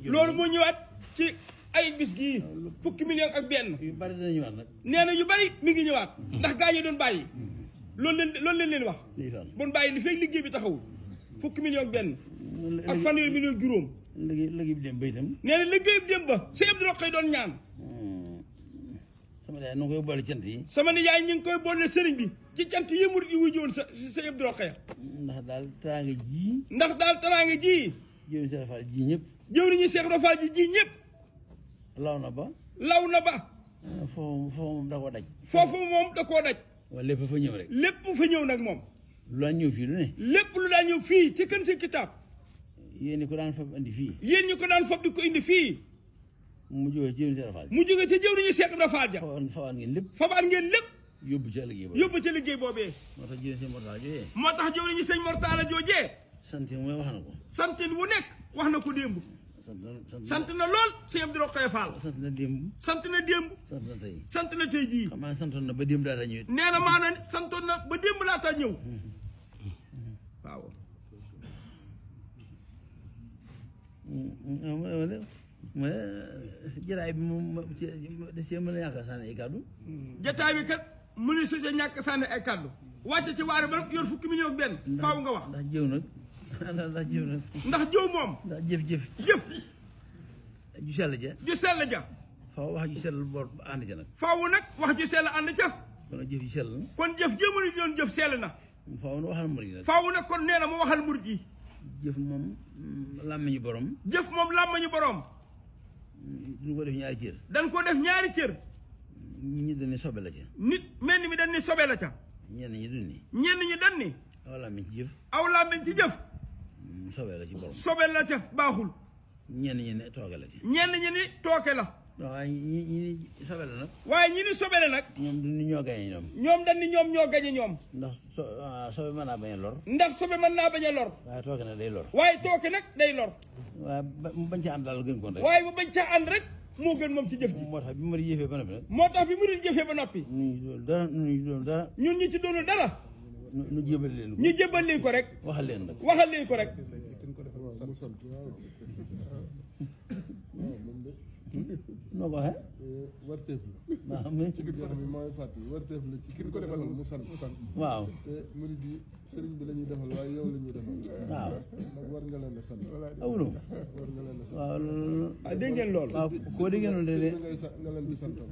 loolu moo ñëwaat ci ay bis gii fukki million ak benn. yu bari dana ñëwaat nag. nee na yu bari mi ngi ñëwaat. ndax gaa yi doon bàyyi. loolu leen wax. bon bàyyi li fekk liggéey bi taxawul fukki million ak benn. ak fanweeri million juróom. liggéey bi dem ba itam. nee na liggéey bi dem ba Sëñ Abdou Rokhaya doon ñaan. sama nijaay nu ngi koy boole cant yi. sama nijaay ñu ngi koy boole sëriñ bi ci cant yi murid yi wuy woon Sëñ Abdou Rokhaya. ndax daal teraanga ji. ndax daal teraanga ji. jëwriñu Cheikh Rafal ji ñëpp. jëwriñu Cheikh Rafal ji ñëpp. law na ba. foofu moom da koo daj. foofu moom da koo daj. waaye lépp fa ñëw rek. lépp fa ñëw nag moom. lu daan ñëw fii lu ne. lépp lu daan ñëw fii ci kën si kitaab. yéen ñi ko daan fab indi fii. yéen ñi ko daan fab di ko indi fii. mu jógee ci jëwriñu Cheikh Rafal. mu jógee ci jëwriñu Cheikh Rafal ja. fabaat ngeen lépp. fabaat ngeen lépp. yóbbu ca liggéey boobee. yóbbu ca liggéey boobee. moo tax jëwriñu Sëñ Mortala joojee. moo tax jëwriñu Sëñ Mortala joojee. sant mooy wax na ko. sant wu nekk wax na ko démb. sant na lool Sëñ Abdou Rokhaya Fall. sant na démb. sant na démb. sant na tey. sant na tey jii. xam naa santoon na ba démb daal ñëw. nee na maanaam santoon na ba démb laata ñëw. waaw. ma jataay bi moom da cee mën a ñàkk a sànni ay kàddu. jataay bi kat mu ni su ca ñàkk sànni ay kàddu. wàcce ci waare ba yor fukki million ak benn. faaw nga wax ndax jëw nag. ndax jëw nag. ndax jëw moom. ndax jëf. ju sell ja. ju sell ja. faaw wax ju sell boor ànd ca nag. faaw nag wax ju sell ànd ca. kon jëf ju sell na. kon jëf jëmale doon jëf sell na. faaw na waxal murid yi nag. faaw nag kon nee na mu waxal murid yi. jëf moom làmmiñu borom. jëf moom làmmiñu borom. du ko def ñaari cër. dañ ko def ñaari cër. ñi dañ ni sobe la ca. nit mel ni mi dañ ni sobe la ca. ñenn ñi duñ ni. ñenn ñi dañ ni. aw làmmiñ ci jëf. aw làmmiñ ci jëf. sobe la ci borom. sobe la ca baaxul. ñenn ñi ne tooke la ci. ñenn ñi ni tooke la. waaye ñi sobe la nag. waaye ñi ni sobe la nag. ñoom du ni ñoo gañe ñoom. ñoom dañ ni ñoom ñoo gañe ñoom. ndax sobe mën naa bañ a lor. ndax sobe mën naa bañ a lor. waaye tooke nag day lor. waaye tooke nag day lor. waaye mu bañ ca ànd daal gën kon rek. waaye bu bañ ca ànd rek moo gën moom ci jëf ji. moo tax bi mu di jëfee ba noppi nag. moo tax bi mu di jëfee ba noppi. ñu doon dara. ñun ñi ci doonul dara. ñu jébal leen ko. ñu jébal leen ko rek. waxal leen nag. waxal leen ko rek. noo ko waxee. warteef la. waaw mais ci biir yaram bi mooy fàttali warteef la ci kin ko defal mu sant. waaw. te murid yi sëriñ bi la ñuy defal waaye yow la ñuy defal. waaw. nag war nga leen a sant. awuloo. war nga leen a sant. waaw loolu. ah dégg ngeen loolu. waaw koo dégg ngeen loolu de. nga leen di santal.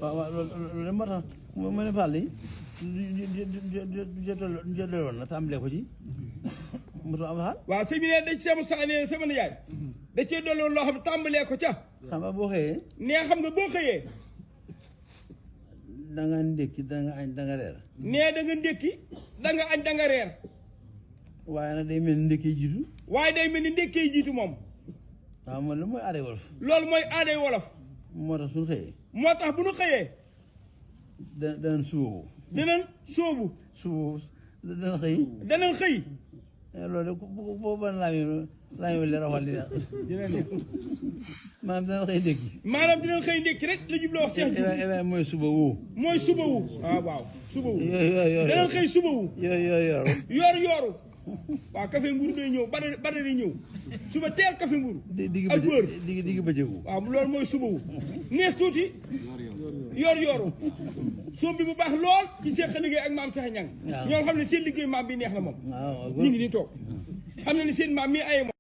waaw waaw loolu moo tax mu ne Fall yi jotaloon na tàmbalee ko ci moto am xaal. waaw sëñ bi ne dañ sama saa ne sama nijaay da cee dolloon loo xam ne tàmbalee ko ca. xam nga boo xëyee. nee xam nga boo xëyee. da nga ndékki da nga añ da nga reer. nee da nga ndékki da nga añ da nga reer. waaye nag day mel ni ndékkee jiitu. waaye day mel ni ndékkee jiitu moom. waaw man lu mooy aaday wolof. loolu mooy aaday wolof. moo tax suñu xëyee. moo tax bu nu xëyee. danañ suubu. dinañ sóobu. suubu danañ xëy. danañ xëy. loolu de boo ban laa ñu leer waxal li maanaam danañ xëy ndékki. maanaam dinañ xëy ndékki rek la jubloo wax Cheikh Diouf. mooy suba wu. mooy suba wu. waaw waaw suba wu. danañ xëy suba wu. yooru. waaw café nguuru day ñëw bari day ñëw. suba teel café nguuru. ak wër digg bëccëgu. waaw loolu mooy suba wu. nees tuuti. yooru. soom bi bu baax lool ci seen liggéey ak maam Cheikh Niang. ñoo xam ne seen liggéey maam bi neex na moom. ñu ngi nii toog. xam na ne seen maam mi aye moom.